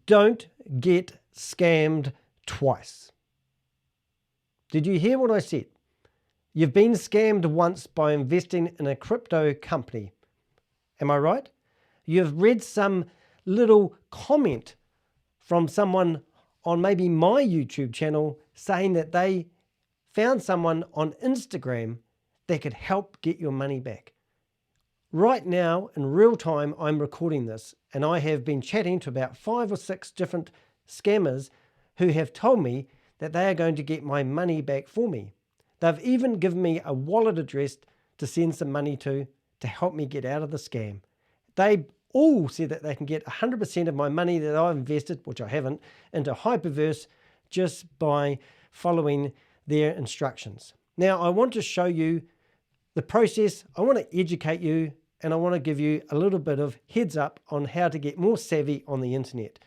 don't get scammed twice. Did you hear what I said? You've been scammed once by investing in a crypto company. Am I right? You've read some little comment from someone on maybe my YouTube channel saying that they found someone on Instagram that could help get your money back. Right now, in real time, I'm recording this, and I have been chatting to about 5 or 6 different scammers who have told me that they are going to get my money back for me. They've even given me a wallet address to send some money to help me get out of the scam. They all said that they can get 100% of my money that I've invested, which I haven't, into Hyperverse just by following their instructions. Now, I want to show you the process. I want to educate you, and I want to give you a little bit of heads up on how to get more savvy on the internet.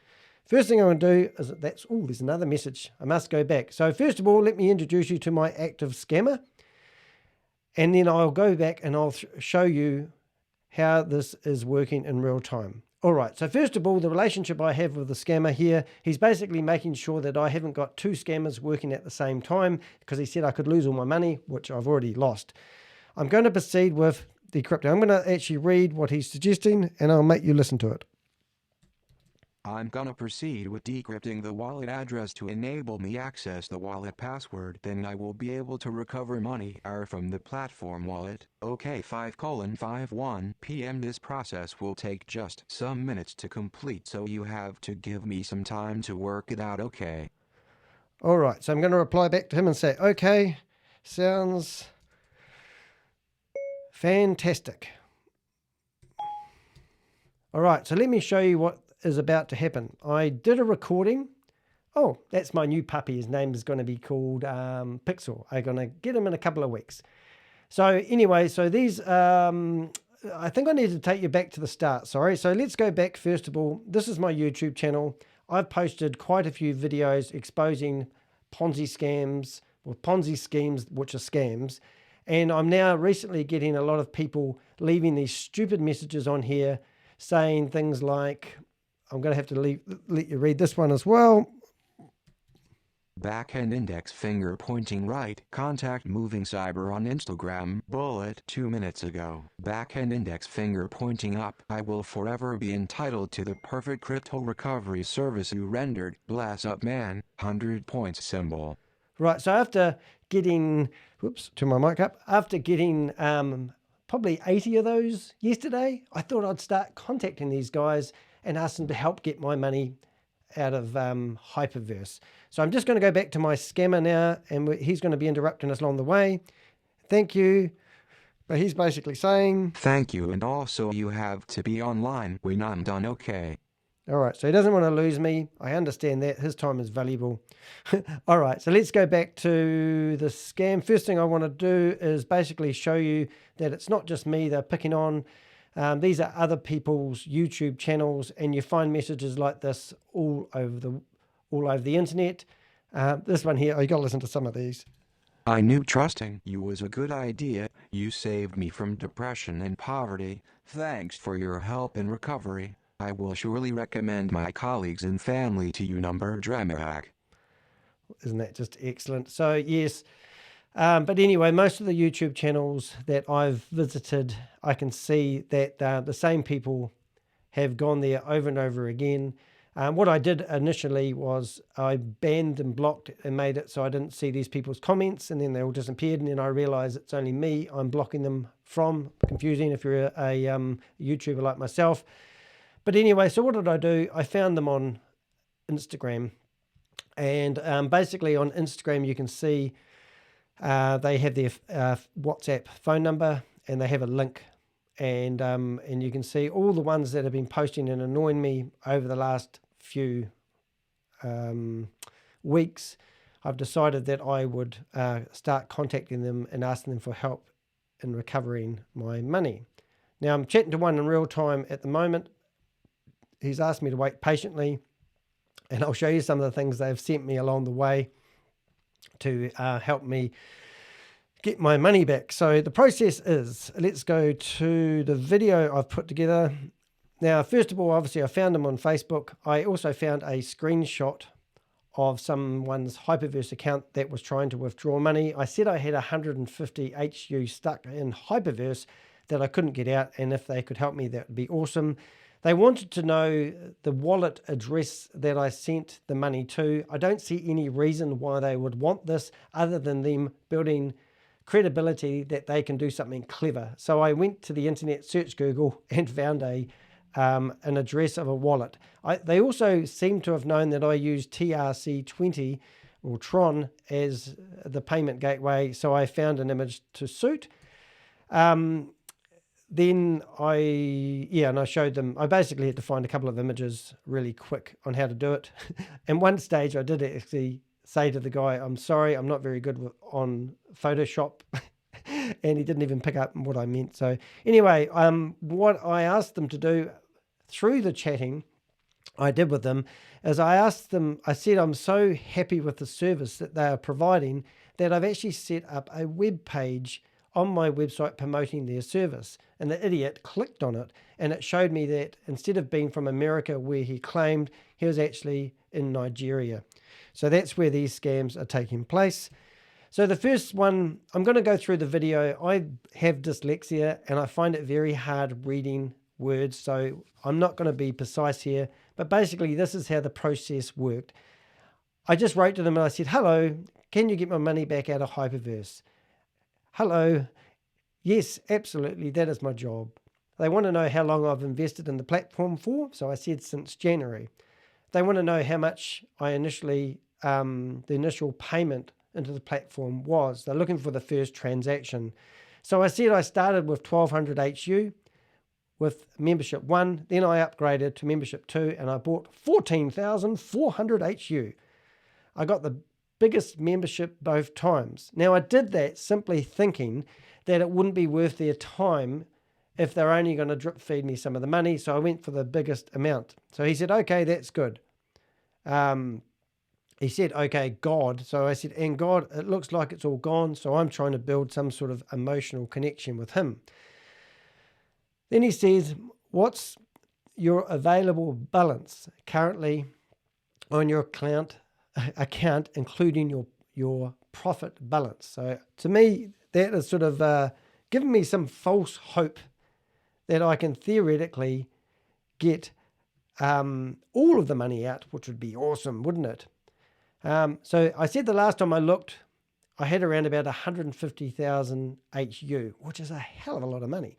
First thing I want to do is there's another message. I must go back. So first of all, let me introduce you to my active scammer, and then I'll go back and I'll show you how this is working in real time. All right, so first of all, the relationship I have with the scammer here, he's basically making sure that I haven't got 2 scammers working at the same time, because he said I could lose all my money, which I've already lost. I'm going to proceed with the crypto. I'm going to actually read what he's suggesting, and I'll make you listen to it. I'm gonna proceed with decrypting the wallet address to enable me access the wallet password. Then I will be able to recover money from the platform wallet. Okay, 5:51 p.m. This process will take just some minutes to complete, so you have to give me some time to work it out, okay? All right, so I'm going to reply back to him and say, okay, sounds fantastic. All right, so let me show you what is about to happen. I did a recording. Oh, that's my new puppy. His name is going to be called Pixel. I'm going to get him in a couple of weeks. So anyway, so these, I think I need to take you back to the start. Sorry. So let's go back. First of all, this is my YouTube channel. I've posted quite a few videos exposing Ponzi scams or Ponzi schemes, which are scams. And I'm now recently getting a lot of people leaving these stupid messages on here saying things like, I'm going to have to let you read this one as well. Backhand index finger pointing right. Contact MOVINGCYBER on Instagram. Bullet 2 minutes ago. Backhand index finger pointing up. I will forever be entitled to the perfect crypto recovery service you rendered. Bless up, man. 100 points symbol. Right, so after getting, whoops, turn my mic up. After getting probably 80 of those yesterday, I thought I'd start contacting these guys and ask them to help get my money out of Hyperverse. So I'm just going to go back to my scammer now, and he's going to be interrupting us along the way. Thank you. But he's basically saying, thank you, and also you have to be online when I'm done, okay? All right, so he doesn't want to lose me. I understand that. His time is valuable. All right, so let's go back to the scam. First thing I want to do is basically show you that it's not just me they're picking on. These are other people's YouTube channels, and you find messages like this all over the internet. This one here, you got to listen to some of these. I knew trusting you was a good idea. You saved me from depression and poverty. Thanks for your help in recovery. I will surely recommend my colleagues and family to you. Dremahack. Isn't that just excellent? So yes. But anyway, most of the YouTube channels that I've visited, I can see that the same people have gone there over and over again. What I did initially was I banned and blocked and made it so I didn't see these people's comments, and then they all disappeared, and then I realized it's only me I'm blocking them from. Confusing if you're a YouTuber like myself. But anyway, so what did I do? I found them on Instagram, and basically on Instagram you can see they have their WhatsApp phone number, and they have a link, and you can see all the ones that have been posting and annoying me over the last few weeks. I've decided that I would start contacting them and asking them for help in recovering my money. Now I'm chatting to one in real time at the moment. He's asked me to wait patiently, and I'll show you some of the things they've sent me along the way to help me get my money back. So the process is, let's go to the video I've put together. Now, first of all, obviously I found them on Facebook. I also found a screenshot of someone's Hyperverse account that was trying to withdraw money. I said I had 150 HU stuck in Hyperverse that I couldn't get out, and if they could help me, that would be awesome. They wanted to know the wallet address that I sent the money to. I don't see any reason why they would want this other than them building credibility that they can do something clever. So I went to the internet, searched Google, and found an address of a wallet. They also seem to have known that I use TRC20 or Tron as the payment gateway, so I found an image to suit. Then and I showed them. I basically had to find a couple of images really quick on how to do it. And one stage I did actually say to the guy, I'm sorry, I'm not very good on Photoshop. And he didn't even pick up what I meant. So anyway, what I asked them to do through the chatting I did with them is I said, I'm so happy with the service that they are providing that I've actually set up a web page on my website promoting their service. And the idiot clicked on it, and it showed me that instead of being from America where he claimed, he was actually in Nigeria. So that's where these scams are taking place. So the first one, I'm going to go through the video. I have dyslexia and I find it very hard reading words, so I'm not going to be precise here, but basically this is how the process worked. I just wrote to them and I said, hello, can you get my money back out of Hyperverse? Hello, yes, absolutely, that is my job. They want to know how long I've invested in the platform for, so I said since January. They want to know how much I the initial payment into the platform was. They're looking for the first transaction. So I said I started with 1200 HU with membership 1, then I upgraded to membership 2 and I bought 14,400 HU. I got the biggest membership both times. Now I did that simply thinking that it wouldn't be worth their time if they're only going to drip feed me some of the money, so I went for the biggest amount. So he said, okay, that's good. He said, okay, God. So I said, and God, it looks like it's all gone, so I'm trying to build some sort of emotional connection with him. Then he says, what's your available balance currently on your account, including your profit balance? So to me, that is sort of giving me some false hope that I can theoretically get all of the money out, which would be awesome, wouldn't it? So I said the last time I looked, I had around about 150,000 HU, which is a hell of a lot of money.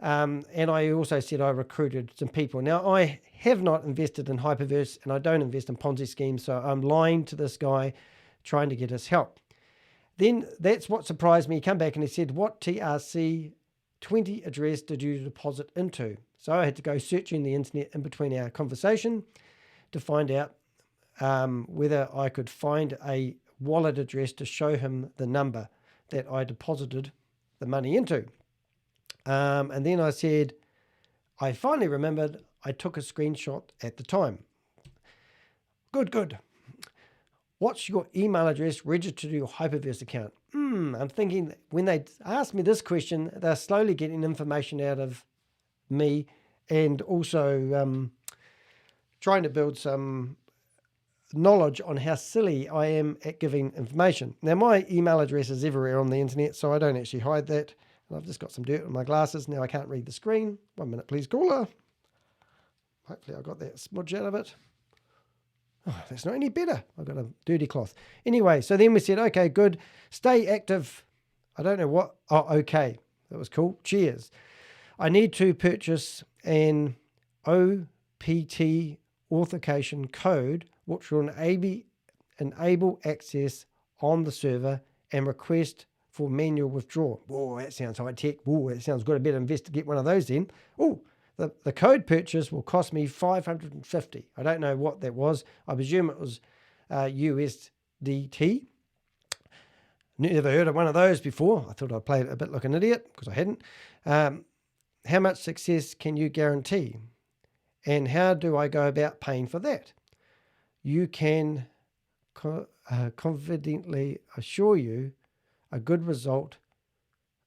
And I also said I recruited some people. Now, I have not invested in Hyperverse and I don't invest in Ponzi schemes, so I'm lying to this guy trying to get his help. Then that's what surprised me. He came back and he said, what TRC20 address did you deposit into? So I had to go searching the internet in between our conversation to find out whether I could find a wallet address to show him the number that I deposited the money into. And then I said, I finally remembered I took a screenshot at the time. Good. What's your email address registered to your Hyperverse account? I'm thinking when they ask me this question, they're slowly getting information out of me and also trying to build some knowledge on how silly I am at giving information. Now, my email address is everywhere on the internet, so I don't actually hide that. And I've just got some dirt on my glasses. Now I can't read the screen. 1 minute, please, caller. Hopefully I got that smudge out of it. Oh, that's not any better. I've got a dirty cloth. Anyway, so then we said, okay, good. Stay active. I don't know what. Oh, okay. That was cool. Cheers. I need to purchase an OPT authentication code, which will enable access on the server and request for manual withdrawal. Oh, that sounds high tech. Oh, that sounds good. I better invest to get one of those then. Oh, the code purchase will cost me $550. I don't know what that was. I presume it was USDT. Never heard of one of those before. I thought I'd play it a bit like an idiot because I hadn't. How much success can you guarantee? And how do I go about paying for that? You can confidently assure you a good result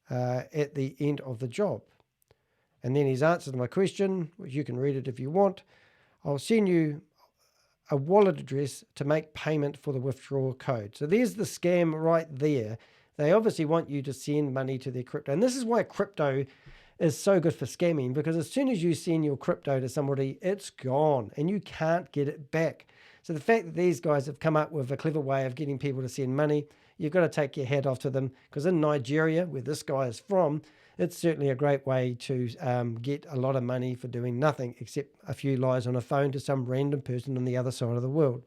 at the end of the job. And then he's answered my question, which you can read it if you want. I'll send you a wallet address to make payment for the withdrawal code. So there's the scam right there. They obviously want you to send money to their crypto. And this is why crypto is so good for scamming, because as soon as you send your crypto to somebody, it's gone and you can't get it back. So the fact that these guys have come up with a clever way of getting people to send money, you've got to take your hat off to them, because in Nigeria, where this guy is from, it's certainly a great way to get a lot of money for doing nothing except a few lies on a phone to some random person on the other side of the world.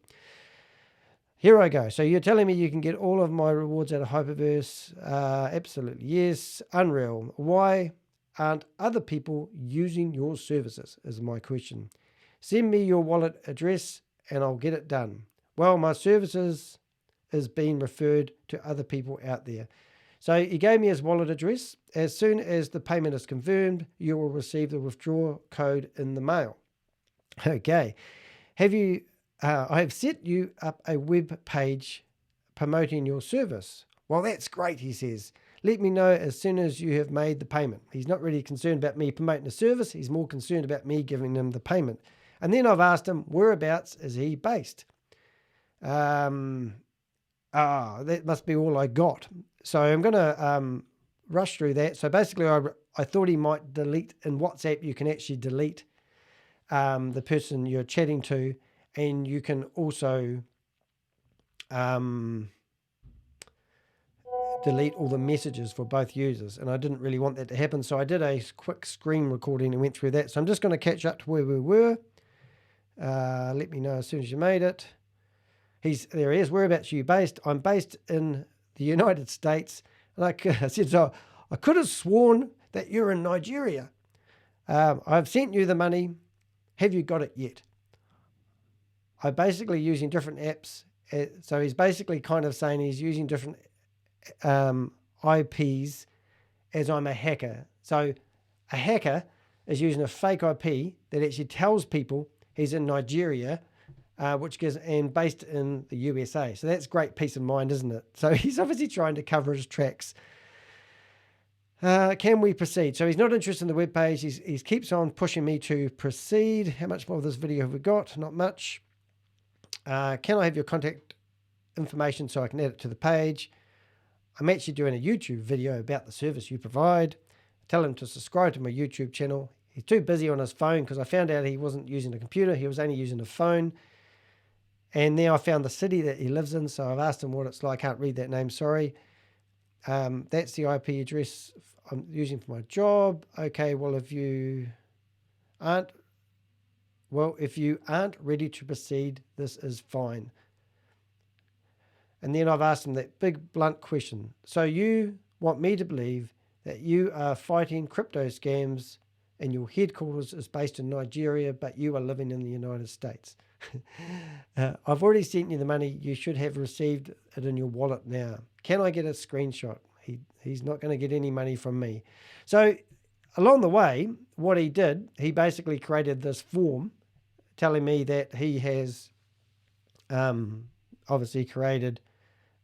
Here I go. So you're telling me you can get all of my rewards out of Hyperverse? Absolutely yes. Unreal. Why aren't other people using your services is my question. Send me your wallet address and I'll get it done. Well, my services is being referred to other people out there. So he gave me his wallet address. As soon as the payment is confirmed, you will receive the withdrawal code in the mail. Okay. I have set you up a web page promoting your service. Well, that's great, he says. Let me know as soon as you have made the payment. He's not really concerned about me promoting the service. He's more concerned about me giving him the payment. And then I've asked him, whereabouts is he based? That must be all I got. So I'm going to rush through that. So basically, I thought he might delete. In WhatsApp, you can actually delete the person you're chatting to, and you can also delete all the messages for both users. And I didn't really want that to happen, so I did a quick screen recording and went through that. So I'm just going to catch up to where we were. Let me know as soon as you made it. There he is. Whereabouts are you based? I'm based in the United States. And I said, so I could have sworn that you're in Nigeria. I've sent you the money. Have you got it yet? I'm basically using different apps. So he's basically kind of saying he's using different IPs as I'm a hacker. So a hacker is using a fake IP that actually tells people he's in Nigeria, and based in the USA. So that's great peace of mind, isn't it? So he's obviously trying to cover his tracks. Can we proceed? So he's not interested in the web page. He keeps on pushing me to proceed. How much more of this video have we got? Not much. Can I have your contact information so I can add it to the page? I'm actually doing a YouTube video about the service you provide. Tell him to subscribe to my YouTube channel. He's too busy on his phone because I found out he wasn't using a computer. He was only using a phone. And now I found the city that he lives in, so I've asked him what it's like. I can't read that name, sorry. That's the IP address I'm using for my job. Okay, well, if you aren't ready to proceed, this is fine. And then I've asked him that big, blunt question. So you want me to believe that you are fighting crypto scams and your headquarters is based in Nigeria, but you are living in the United States. I've already sent you the money. You should have received it in your wallet now. Can I get a screenshot? He's not going to get any money from me. So along the way, what he did, he basically created this form telling me that he has obviously created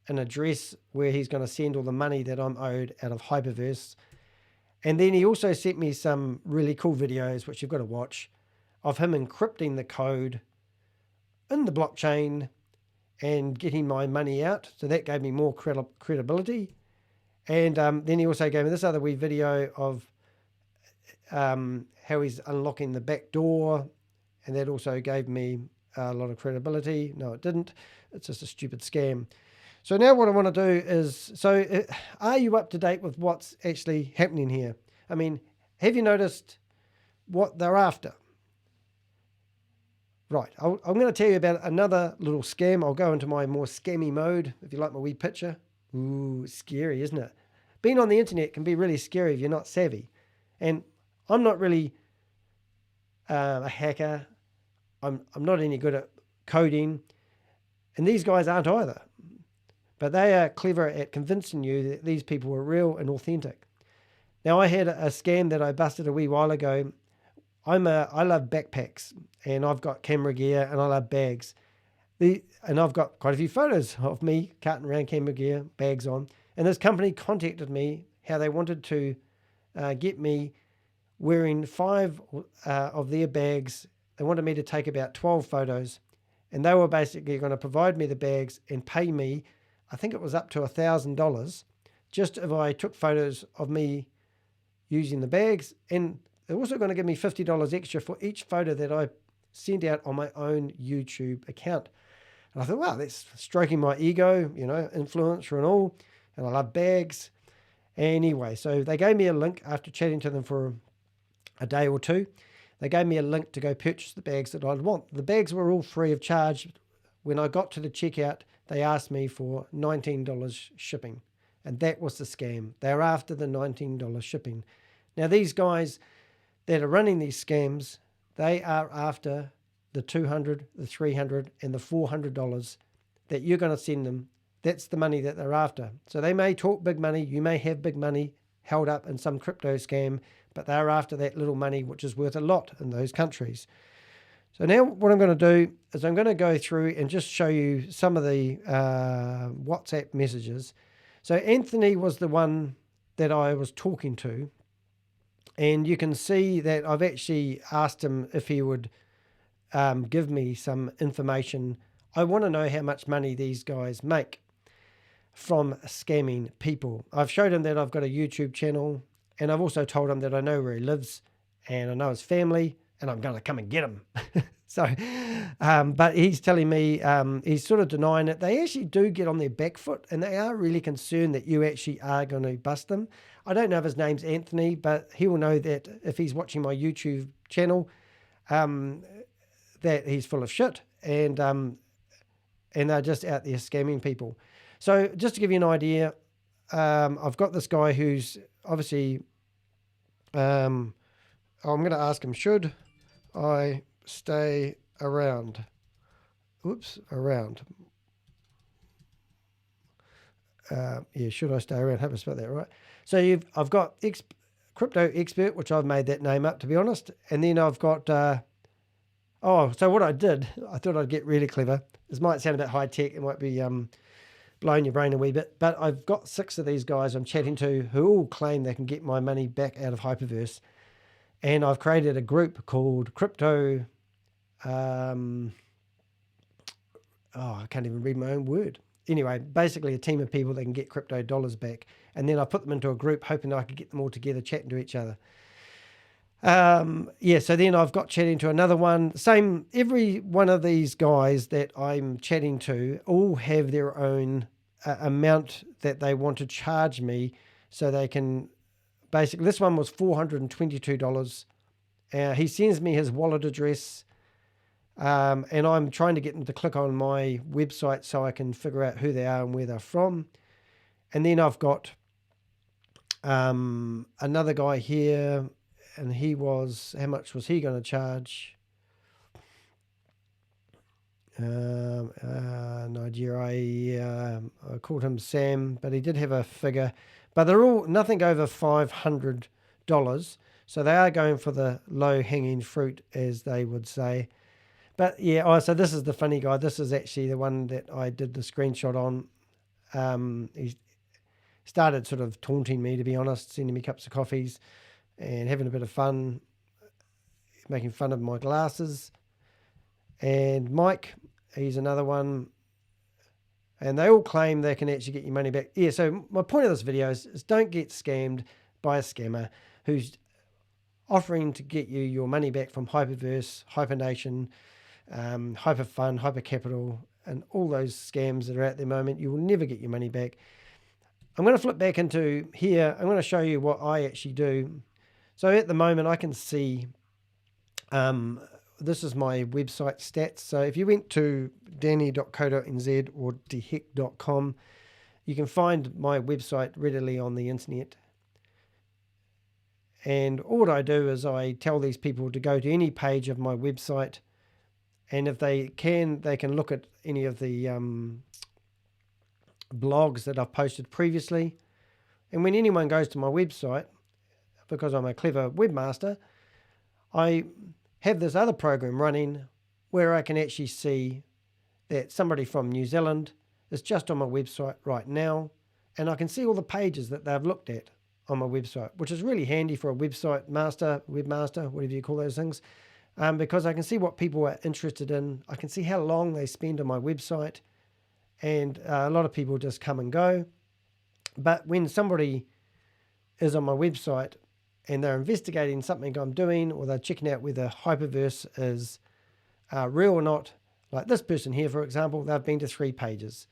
an address where he's going to send all the money that I'm owed out of Hyperverse. And then he also sent me some really cool videos, which you've got to watch, of him encrypting the code in the blockchain and getting my money out. So that gave me more credibility. And then he also gave me this other wee video of how he's unlocking the back door. And that also gave me a lot of credibility. No, it didn't. It's just a stupid scam. So now what I want to do is, are you up to date with what's actually happening here? I mean, have you noticed what they're after? Right, I'm going to tell you about another little scam. I'll go into my more scammy mode, if you like my wee picture. Ooh, scary, isn't it? Being on the internet can be really scary if you're not savvy. And I'm not really a hacker. I'm not any good at coding. And these guys aren't either. But they are clever at convincing you that these people are real and authentic. Now, I had a scam that I busted a wee while ago. I love backpacks, and I've got camera gear, and I love bags. And I've got quite a few photos of me carting around camera gear, bags on. And this company contacted me how they wanted to get me wearing 5 of their bags. They wanted me to take about 12 photos, and they were basically going to provide me the bags and pay me, I think it was up to $1,000, just if I took photos of me using the bags. And they're also going to give me $50 extra for each photo that I sent out on my own YouTube account. And I thought, wow, that's stroking my ego, you know, influencer and all. And I love bags. Anyway, so they gave me a link after chatting to them for a day or two. They gave me a link to go purchase the bags that I'd want. The bags were all free of charge. When I got to the checkout, they asked me for $19 shipping. And that was the scam. They're after the $19 shipping. Now, these guys that are running these scams, they are after the $200, the $300, and the $400 that you're going to send them. That's the money that they're after. So they may talk big money. You may have big money held up in some crypto scam, but they're after that little money, which is worth a lot in those countries. So now what I'm going to do is I'm going to go through and just show you some of the WhatsApp messages. So Anthony was the one that I was talking to, and you can see that I've actually asked him if he would give me some information. I want to know how much money these guys make from scamming people. I've showed him that I've got a YouTube channel, and I've also told him that I know where he lives and I know his family, and I'm going to come and get him. So, but he's telling me, he's sort of denying it. They actually do get on their back foot, and they are really concerned that you actually are going to bust them. I don't know if his name's Anthony, but he will know that if he's watching my YouTube channel, that he's full of shit, and they're just out there scamming people. So just to give you an idea, I've got this guy who's obviously, I'm going to ask him, should I stay around? Oops, around. Yeah, should I stay around? Hope I spelled that right. So I've got Crypto Expert, which I've made that name up, to be honest. And then I've got, so what I did, I thought I'd get really clever. This might sound a bit high tech. It might be blowing your brain a wee bit. But I've got 6 of these guys I'm chatting to who all claim they can get my money back out of Hyperverse. And I've created a group called Crypto, I can't even read my own word. Anyway, basically a team of people that can get crypto dollars back. And then I put them into a group hoping I could get them all together chatting to each other. So then I've got chatting to another one. Same, every one of these guys that I'm chatting to all have their own amount that they want to charge me, so they can, basically, this one was $422. He sends me his wallet address, and I'm trying to get them to click on my website so I can figure out who they are and where they're from. And then I've got another guy here, and he was, how much was he going to charge? Nigeria, I called him Sam, but he did have a figure. But they're all nothing over $500. So they are going for the low-hanging fruit, as they would say. But yeah, so this is the funny guy. This is actually the one that I did the screenshot on. He started sort of taunting me, to be honest, sending me cups of coffees and having a bit of fun, making fun of my glasses. And Mike, he's another one. And they all claim they can actually get your money back. Yeah, so my point of this video is don't get scammed by a scammer who's offering to get you your money back from Hyperverse, Hypernation, Hyperfund, Hypercapital, and all those scams that are at the moment. You will never get your money back. I'm going to flip back into here. I'm going to show you what I actually do. So at the moment, I can see, this is my website stats. So if you went to danny.co.nz or deheck.com, you can find my website readily on the internet. And all I do is I tell these people to go to any page of my website, and if they can look at any of the blogs that I've posted previously. And when anyone goes to my website, because I'm a clever webmaster, I have this other program running where I can actually see that somebody from New Zealand is just on my website right now, and I can see all the pages that they've looked at on my website, which is really handy for a website master, webmaster, whatever you call those things, because I can see what people are interested in. I can see how long they spend on my website, and a lot of people just come and go. But when somebody is on my website and they're investigating something I'm doing, or they're checking out whether hyperverse is real or not, like this person here, for example, they've been to 3 pages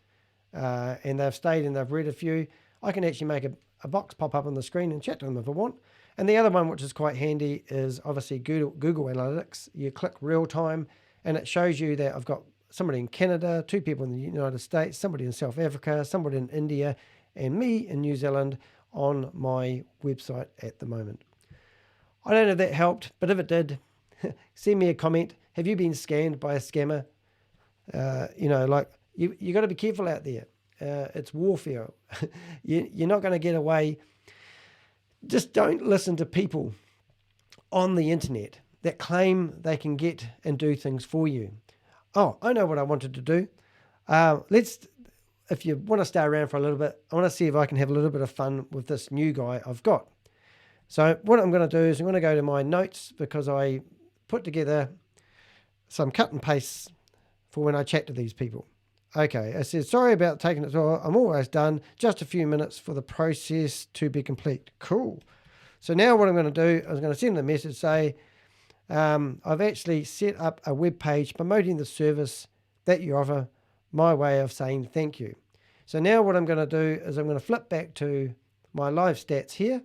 and they've stayed and they've read a few, I can actually make a box pop up on the screen and chat to them if I want. And the other one, which is quite handy, is obviously Google Analytics. You click real time and it shows you that I've got somebody in Canada, 2 people in the United States, somebody in South Africa, somebody in India, and me in New Zealand on my website at the moment. I don't know if that helped, but if it did, send me a comment. Have you been scammed by a scammer? You got to be careful out there. It's warfare. You're not going to get away. Just don't listen to people on the internet that claim they can get and do things for you. Oh, I know what I wanted to do. If you want to stay around for a little bit, I want to see if I can have a little bit of fun with this new guy I've got. So what I'm going to do is I'm going to go to my notes, because I put together some cut and pastes for when I chat to these people. Okay, I said, sorry about taking it. So I'm almost done. Just a few minutes for the process to be complete. Cool. So now what I'm going to do, I was going to send them a message, say, I've actually set up a web page promoting the service that you offer, my way of saying thank you. So now what I'm going to do is I'm going to flip back to my live stats here,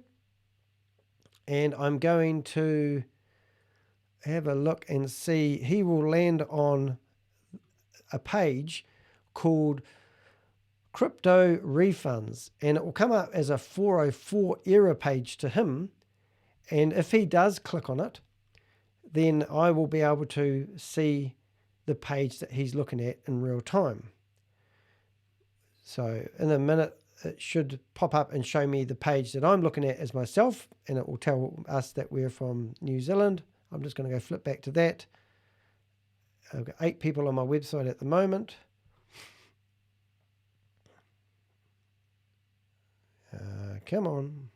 and I'm going to have a look and see. He will land on a page called Crypto Refunds, and it will come up as a 404 error page to him. And if he does click on it, then I will be able to see the page that he's looking at in real time. So in a minute, it should pop up and show me the page that I'm looking at as myself, and it will tell us that we're from New Zealand. I'm just going to go flip back to that. I've got 8 people on my website at the moment. Come on.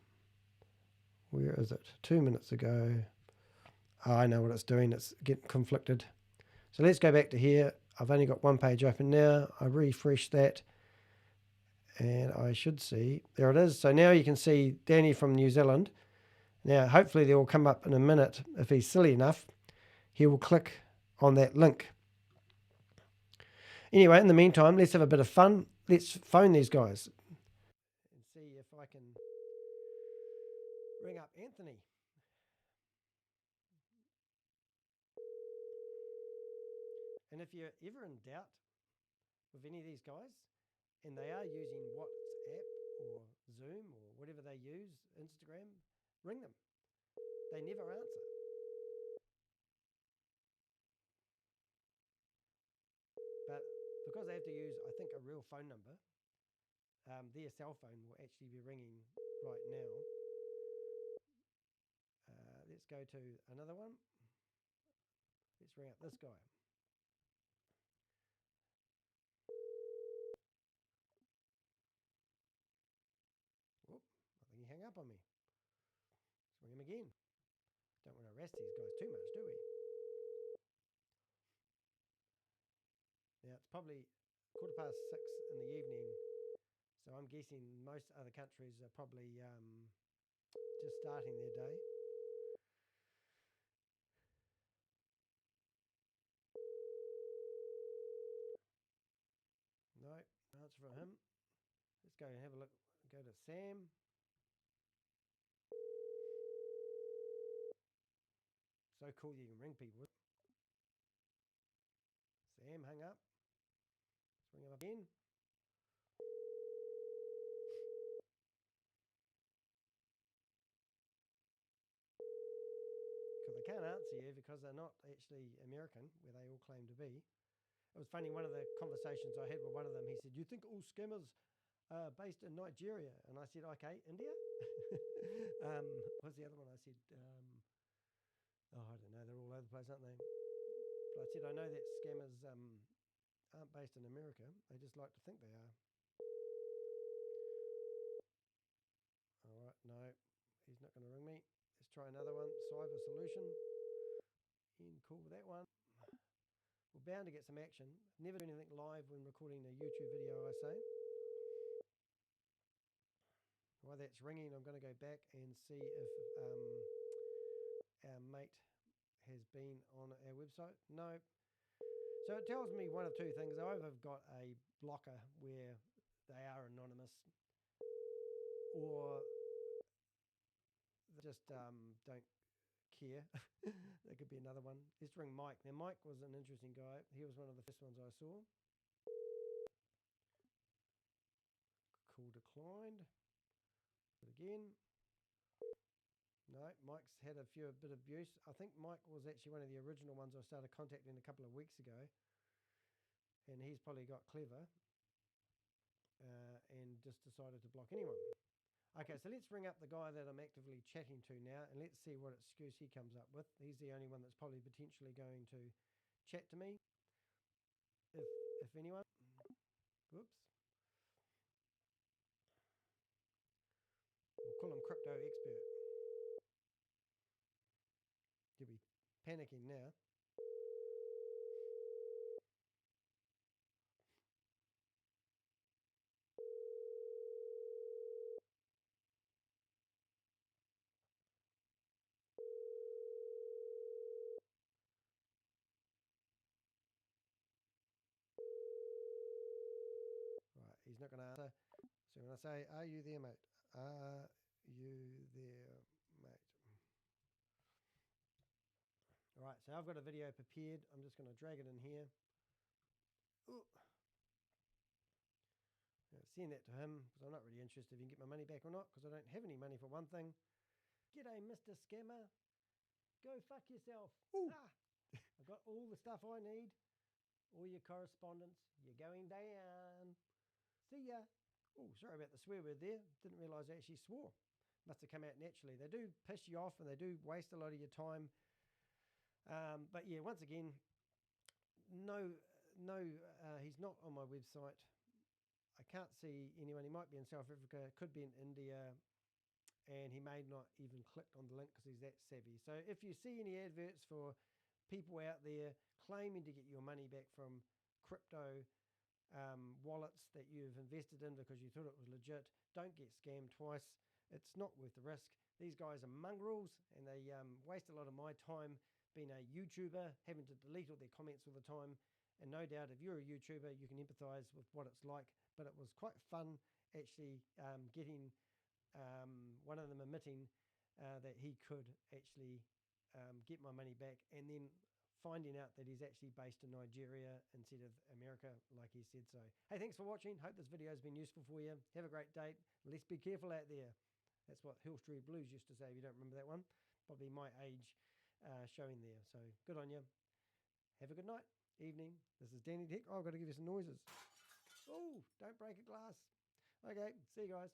Where is it? 2 minutes ago. Oh, I know what it's doing. It's getting conflicted. So let's go back to here. I've only got 1 page open now. I refresh that, and I should see, there it is. So now you can see Danny from New Zealand. Now, hopefully they will come up in a minute. If he's silly enough, he will click on that link. Anyway, in the meantime, let's have a bit of fun. Let's phone these guys and see if I can ring up Anthony. And if you're ever in doubt with any of these guys, and they are using WhatsApp or Zoom or whatever they use, Instagram, ring them. They never answer. But because they have to use, I think, a real phone number, their cell phone will actually be ringing right now. Let's go to another one. Let's ring up this guy. Whoop, I think he hung up on me. Let's ring him again. Don't want to harass these guys too much, do we? Now, it's probably 6:15 in the evening, so I'm guessing most other countries are probably just starting their day. No, answer from him. Let's go and have a look. Go to Sam. So cool you can ring people. Sam hung up. Let's ring him up again. Because they can't answer you because they're not actually American, where they all claim to be. It was funny, one of the conversations I had with one of them, he said, you think all scammers are based in Nigeria? And I said, okay, India? What's the other one? I said, I don't know, they're all over the place, aren't they? But I said, I know that scammers aren't based in America. They just like to think they are. All right, No, he's not going to ring me. Let's try another one. Cyber Solution. In cool with that one. We're bound to get some action. Never do anything live when recording a YouTube video, I say. While that's ringing, I'm going to go back and see if our mate has been on our website. No. So it tells me one of two things. Either I've got a blocker where they are anonymous, or they just don't care. That could be another one. Let's ring Mike. Now, Mike was an interesting guy. He was one of the first ones I saw. Call declined. But again. No, Mike's had a bit of abuse. I think Mike was actually one of the original ones I started contacting a couple of weeks ago. And he's probably got clever and just decided to block anyone. Okay, so let's ring up the guy that I'm actively chatting to now, and let's see what excuse he comes up with. He's the only one that's probably potentially going to chat to me, if anyone. Whoops. We'll call him Crypto Expert. He'll be panicking now. Right, he's not going to answer. So when I say, "Are you there, mate? Are you there, mate?" All right, so I've got a video prepared. I'm just going to drag it in here. Ooh. Send that to him because I'm not really interested if he can get my money back or not, because I don't have any money for one thing. G'day, Mr. Scammer. Go fuck yourself. Ah, I've got all the stuff I need. All your correspondence. You're going down. See ya. Oh, sorry about the swear word there. Didn't realise I actually swore. Must have come out naturally. They do piss you off and they do waste a lot of your time. But yeah, once again, no, he's not on my website. I can't see anyone. He might be in South Africa, could be in India, and he may not even click on the link because he's that savvy. So if you see any adverts for people out there claiming to get your money back from crypto wallets that you've invested in because you thought it was legit, don't get scammed twice. It's not worth the risk. These guys are mongrels and they waste a lot of my time being a YouTuber, having to delete all their comments all the time. And no doubt if you're a YouTuber, you can empathize with what it's like. But it was quite fun actually getting one of them admitting that he could actually get my money back, and then finding out that he's actually based in Nigeria instead of America, like he said so. Hey, thanks for watching. Hope this video has been useful for you. Have a great day. Let's be careful out there. That's what Hill Street Blues used to say, if you don't remember that one. Probably my age showing there. So good on you. Have a good night, evening. This is Danny Tech. Oh, I've got to give you some noises. Oh, don't break a glass. Okay, see you guys.